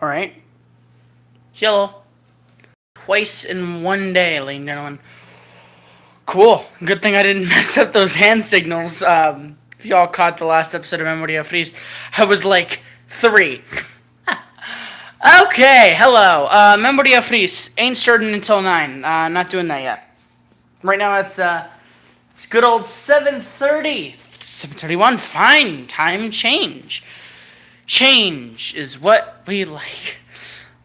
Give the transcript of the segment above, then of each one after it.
Alright. Yellow. Twice in one day, ladies and gentlemen. Cool. Good thing I didn't mess up those hand signals. If y'all caught the last episode of Memoria Freeze, I was like 3. Okay, hello. Memoria Freeze ain't starting until 9. Not doing that yet. Right now it's good old 7:30. 7:31. Fine. Time change. Change is what we like.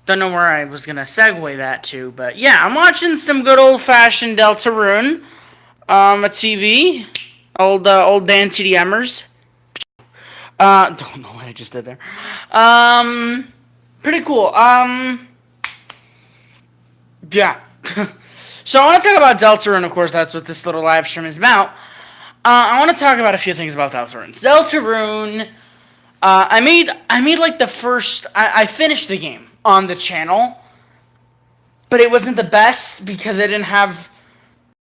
Don't know where I was gonna segue that to, but yeah, I'm watching some good old-fashioned Deltarune a TV. Old Dan TDMers. Don't know what I just did there. Pretty cool. Yeah. So I want to talk about Deltarune, of course, that's what this little live stream is about. I want to talk about a few things about Deltarune. Deltarune, I made like the first, I finished the game on the channel, but it wasn't the best because I didn't have,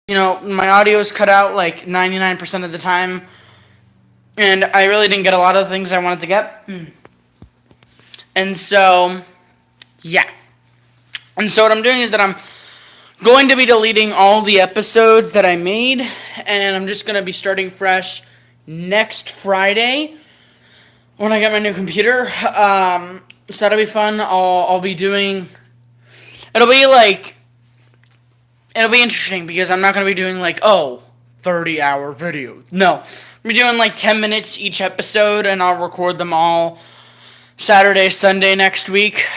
my audio was cut out like 99% of the time, and I really didn't get a lot of the things I wanted to get. And so, yeah. And so what I'm doing is that I'm going to be deleting all the episodes that I made, and I'm just going to be starting fresh next Friday when I get my new computer. So that'll be fun. I'll be doing, it'll be interesting because I'm not going to be doing 30-hour videos. No, I'm be doing 10 minutes each episode, and I'll record them all Saturday, Sunday next week.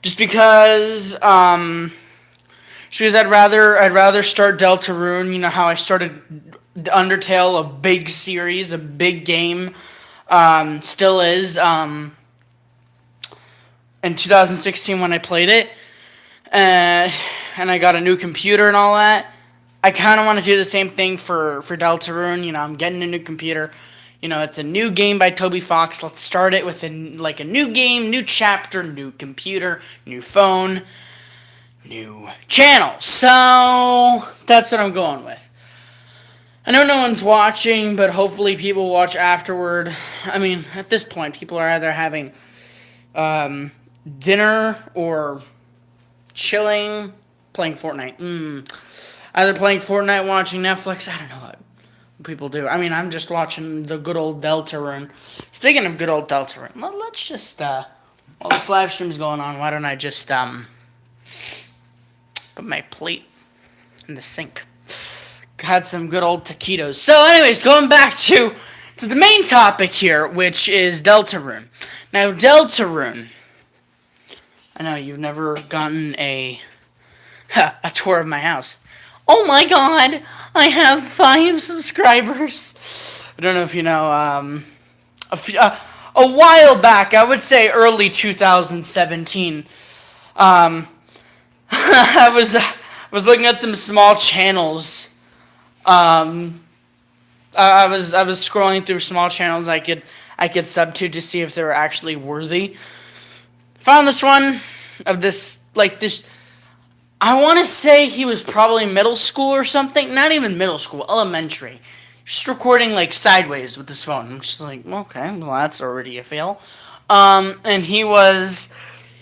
Just because I'd rather start Deltarune. You know how I started Undertale, a big series, a big game, still is. In 2016 when I played it, and I got a new computer and all that. I kind of want to do the same thing for Deltarune. I'm getting a new computer. It's a new game by Toby Fox. Let's start it with a new game, new chapter, new computer, new phone, new channel. So that's what I'm going with. I know no one's watching, but hopefully people watch afterward. I mean, at this point, people are either having dinner or chilling, playing Fortnite. Either playing Fortnite, watching Netflix. I don't know what people do. I mean, I'm just watching the good old Deltarune. Speaking of good old Deltarune, let's just while this live stream's going on, why don't I just put my plate in the sink. Had some good old taquitos. So anyways, going back to the main topic here, which is Deltarune. Now, Deltarune, I know you've never gotten a tour of my house. Oh my god, I have 5 subscribers. I don't know if you know, a while back, I would say early 2017, I was looking at some small channels. I was scrolling through small channels I could sub to see if they were actually worthy. Found this one of this. I want to say he was probably middle school or something. Not even middle school, elementary. Just recording sideways with his phone. I'm just like, okay, well that's already a fail. And he was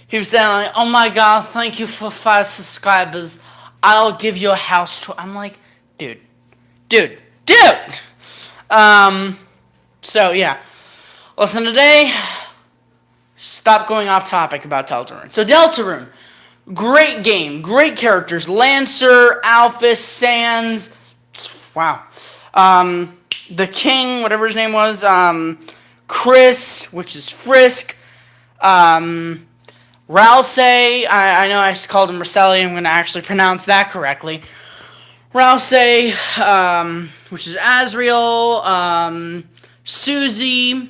saying oh my god, thank you for 5 subscribers. I'll give you a house tour. I'm like, dude. So yeah. Listen, today, stop going off topic about Deltarune. So Deltarune, great game, great characters. Lancer, Alphys, Sans, wow. The King, whatever his name was, Chris, which is Frisk, Ralsei, I know I called him Rosselli, I'm going to actually pronounce that correctly. Ralsei, which is Azriel, Susie,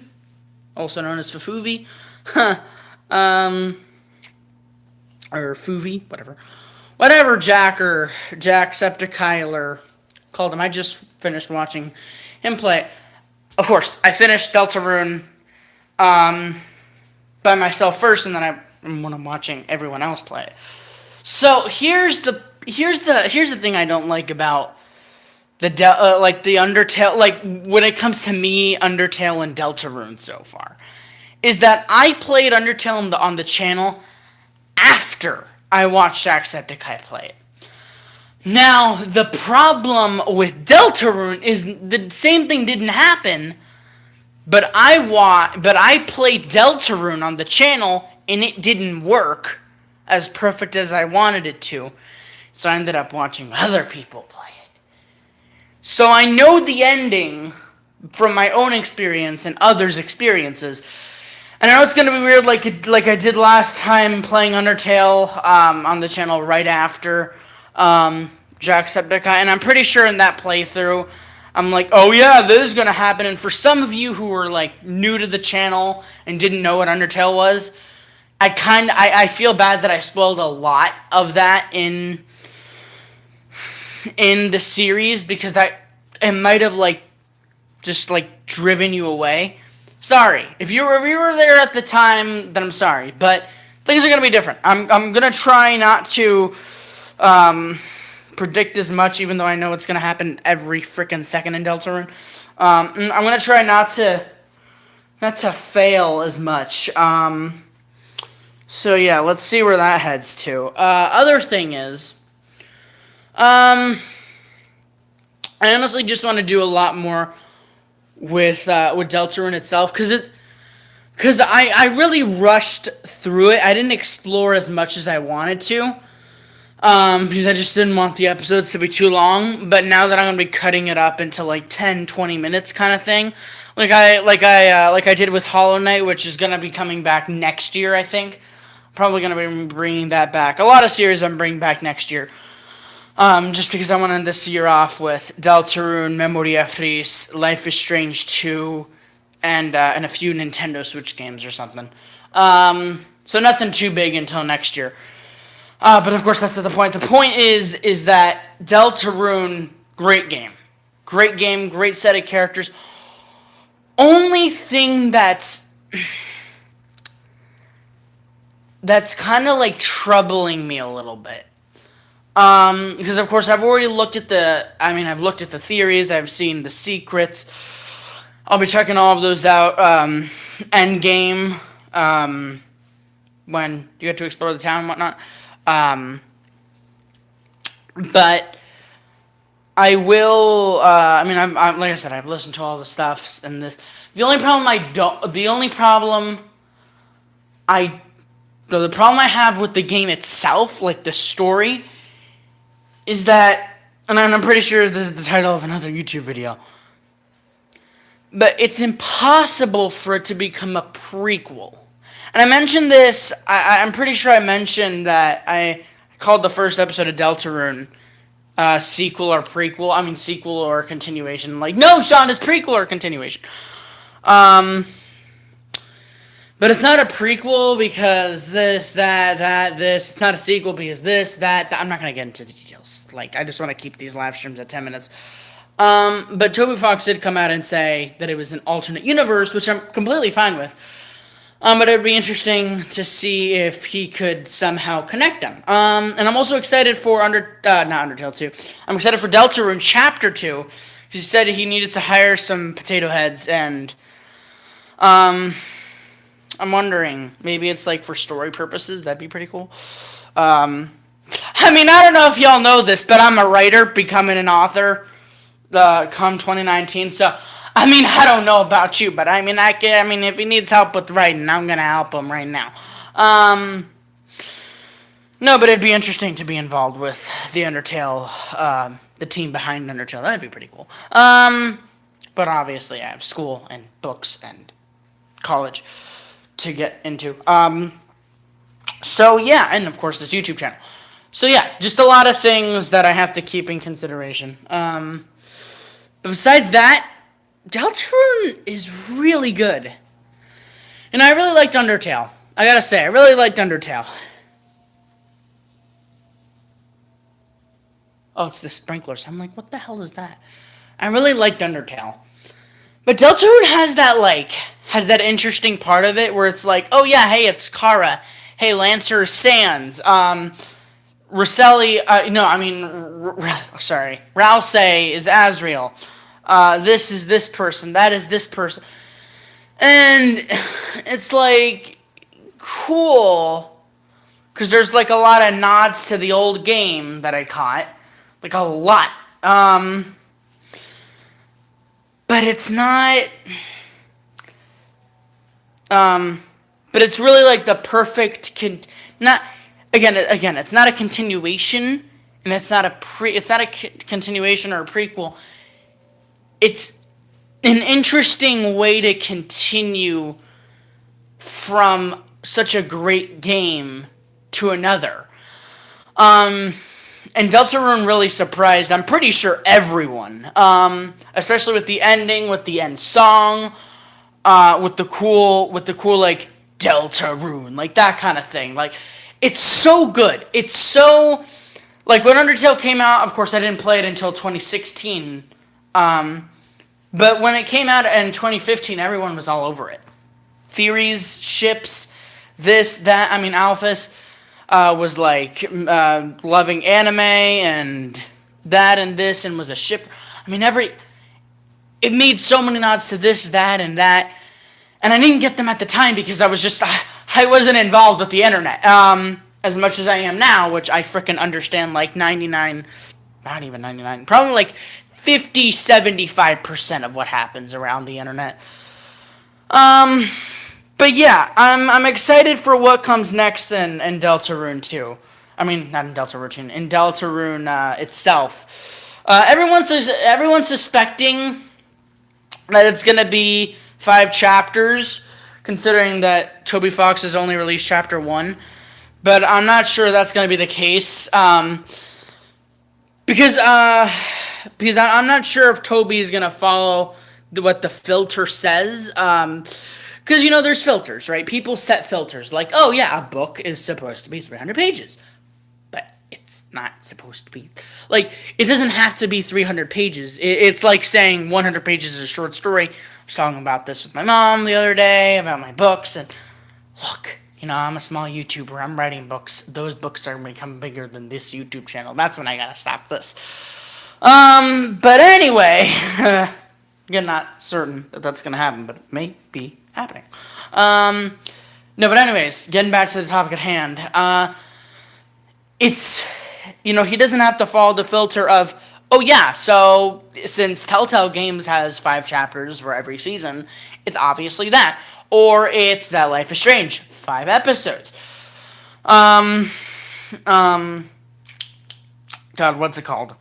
also known as Fufuvi, or Fuvi, whatever Jacksepticeye called him. I just finished watching him play. Of course, I finished Deltarune by myself first, and then when I'm watching everyone else play it. So here's the thing I don't like about the Undertale, when it comes to me, Undertale and Deltarune so far, is that I played Undertale on the channel after I watched Jacksepticeye play it. Now, the problem with Deltarune is the same thing didn't happen, but I played Deltarune on the channel and it didn't work as perfect as I wanted it to. So I ended up watching other people play it. So I know the ending from my own experience and others' experiences. And I know it's going to be weird like I did last time playing Undertale on the channel right after Jacksepticeye. And I'm pretty sure in that playthrough, I'm like, oh yeah, this is going to happen. And for some of you who were like new to the channel and didn't know what Undertale was, I feel bad that I spoiled a lot of that in the series because it might have like just like driven you away. Sorry. If you were there at the time, then I'm sorry. But things are going to be different. I'm going to try not to predict as much, even though I know it's going to happen every freaking second in Deltarune. I'm going to try not to fail as much. So yeah, let's see where that heads to. Other thing is, I honestly just want to do a lot more with Deltarune itself, because I really rushed through it. I didn't explore as much as I wanted to, because I just didn't want the episodes to be too long. But now that I'm gonna be cutting it up into like 10, 20 minutes kind of thing, like I did with Hollow Knight, which is gonna be coming back next year, I think. Probably gonna be bringing that back. A lot of series I'm bringing back next year. Just because I want to end this year off with Deltarune, Memoria Fris, Life is Strange 2, and a few Nintendo Switch games or something. So nothing too big until next year. But of course, that's not the point. The point is that Deltarune, great game. Great game, great set of characters. Only thing that's kind of like troubling me a little bit. Because of course I've already looked at I've looked at the theories, I've seen the secrets. I'll be checking all of those out. Endgame, when you get to explore the town and whatnot. But I will. I'm like I said, I've listened to all the stuff and this. The problem I have with the game itself, like the story, is that, and I'm pretty sure this is the title of another YouTube video, but it's impossible for it to become a prequel. And I mentioned this, I'm pretty sure I mentioned that I called the first episode of Deltarune sequel or prequel. I mean, sequel or continuation. Like, no, Sean, it's prequel or continuation. But it's not a prequel because this, this. It's not a sequel because this, that. I'm not going to get into the details. Like, I just want to keep these live streams at 10 minutes. But Toby Fox did come out and say that it was an alternate universe, which I'm completely fine with. But it would be interesting to see if he could somehow connect them. And I'm also excited for not Undertale 2. I'm excited for Deltarune Chapter 2. He said he needed to hire some potato heads, and I'm wondering, maybe it's like for story purposes. That'd be pretty cool. I don't know if y'all know this, but I'm a writer, becoming an author come 2019. So, I don't know about you, but if he needs help with writing, I'm going to help him right now. No, but it'd be interesting to be involved with the Undertale, the team behind Undertale. That'd be pretty cool. But obviously I have school and books and college to get into. So yeah, and of course this YouTube channel. So yeah, just a lot of things that I have to keep in consideration. But besides that, Deltarune is really good. And I really liked Undertale. I gotta say, I really liked Undertale. Oh, it's the sprinklers. I'm like, what the hell is that? I really liked Undertale. But Deltarune has that interesting part of it where it's like, oh yeah, hey, it's Kara. Hey, Lancer Sands. Rousseau is Azriel. This is this person. That is this person. And it's like cool because there's like a lot of nods to the old game that I caught, like a lot. But it's not. But it's really like the perfect not again. It's not a continuation, and it's not a continuation or a prequel. It's an interesting way to continue from such a great game to another. And Deltarune really surprised, I'm pretty sure, everyone. Especially with the ending, with the end song, with the cool, like, Deltarune, like, that kind of thing. Like, it's so good. It's so, like, when Undertale came out, of course, I didn't play it until 2016. But when it came out in 2015, everyone was all over it. Theories, ships, this, that. I mean, Alphys was like loving anime and that and this and was a ship. I mean, it made so many nods to this, that, and that. And I didn't get them at the time because I wasn't involved with the internet as much as I am now, which I freaking understand like 99, not even 99, probably like 50, 75% of what happens around the internet. But yeah, I'm excited for what comes next in Deltarune 2. I mean, not in Deltarune, in Deltarune itself. Everyone's suspecting that it's gonna be 5 chapters, considering that Toby Fox has only released chapter 1. But I'm not sure that's gonna be the case. Because I'm not sure if Toby is gonna follow what the filter says. Because, there's filters, right? People set filters. Like, oh, yeah, a book is supposed to be 300 pages. But it's not supposed to be. Like, it doesn't have to be 300 pages. It's like saying 100 pages is a short story. I was talking about this with my mom the other day, about my books. And look, I'm a small YouTuber. I'm writing books. Those books are going to become bigger than this YouTube channel. That's when I got to stop this. But anyway, again, not certain that that's going to happen, but it may be happening. No, but anyways, getting back to the topic at hand, it's, he doesn't have to follow the filter of, oh yeah, so since Telltale Games has 5 chapters for every season, it's obviously that. Or it's that Life is Strange, 5 episodes. God, what's it called?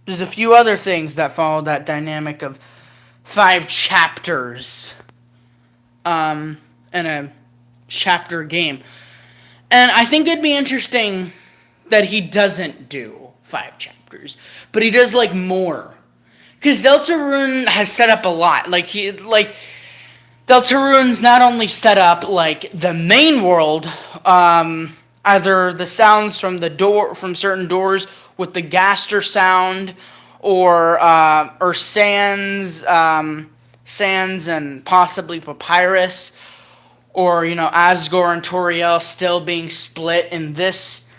There's a few other things that follow that dynamic of 5 chapters in a chapter game. And I think it'd be interesting that he doesn't do 5 chapters, but he does like more. Because Deltarune has set up a lot. Deltarune's not only set up like the main world, either the sounds from certain doors with the Gaster sound, or Sans and possibly Papyrus, or Asgore and Toriel still being split in this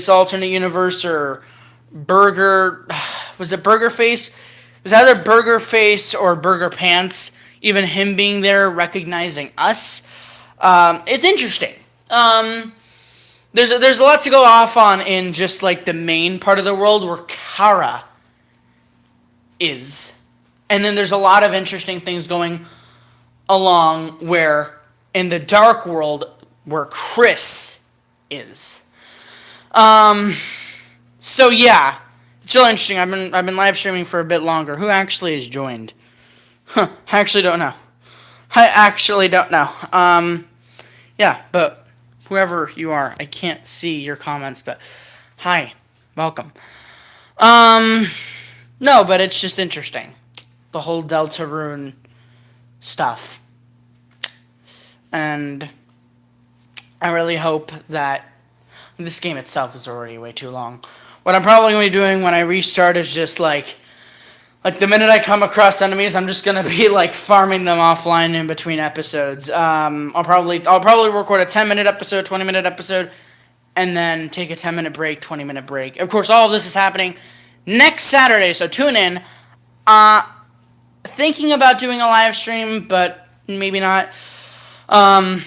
alternate universe, or Burger, was it Burger Face? It was either Burger Face or Burger Pants. Even him being there, recognizing us. It's interesting. There's a lot to go off on in just like the main part of the world where Kara is. And then there's a lot of interesting things going along where in the dark world where Chris is. So yeah, it's really interesting. I've been live streaming for a bit longer. Who actually has joined? I actually don't know. Yeah, but whoever you are, I can't see your comments, but hi, welcome. No, but it's just interesting. The whole Deltarune stuff. And I really hope that this game itself is already way too long. What I'm probably going to be doing when I restart is just like the minute I come across enemies, I'm just gonna be like farming them offline in between episodes. I'll probably record a 10-minute episode, 20-minute episode, and then take a 10-minute break, 20-minute break. Of course, all of this is happening next Saturday, so tune in. Thinking about doing a live stream, but maybe not. And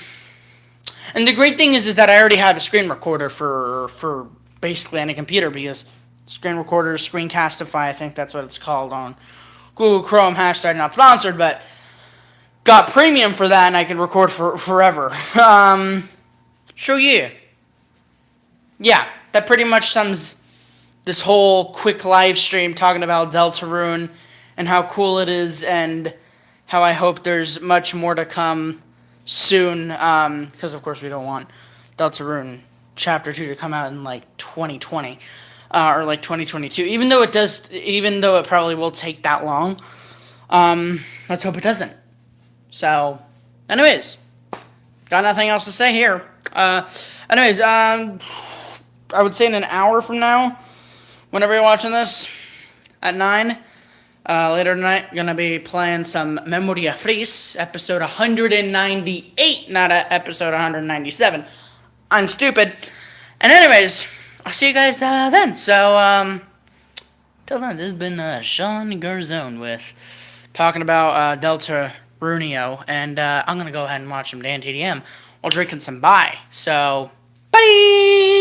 the great thing is that I already have a screen recorder for basically any computer, because screen recorder, Screencastify, I think that's what it's called on Google Chrome. Hashtag not sponsored, but got premium for that, and I can record for forever. So yeah, that pretty much sums this whole quick live stream talking about Deltarune and how cool it is, and how I hope there's much more to come soon, because of course we don't want Deltarune Chapter 2 to come out in like 2020, or like 2022, even though it probably will take that long. Let's hope it doesn't. So, anyways, got nothing else to say here. I would say in an hour from now, whenever you're watching this, at 9, later tonight, gonna be playing some Memoria Fris, episode 198, not episode 197. I'm stupid. And anyways, I'll see you guys then. So, till then, this has been Sean Garzone with talking about Deltarunio, and I'm gonna go ahead and watch some Dan TDM while drinking some bye. So, bye!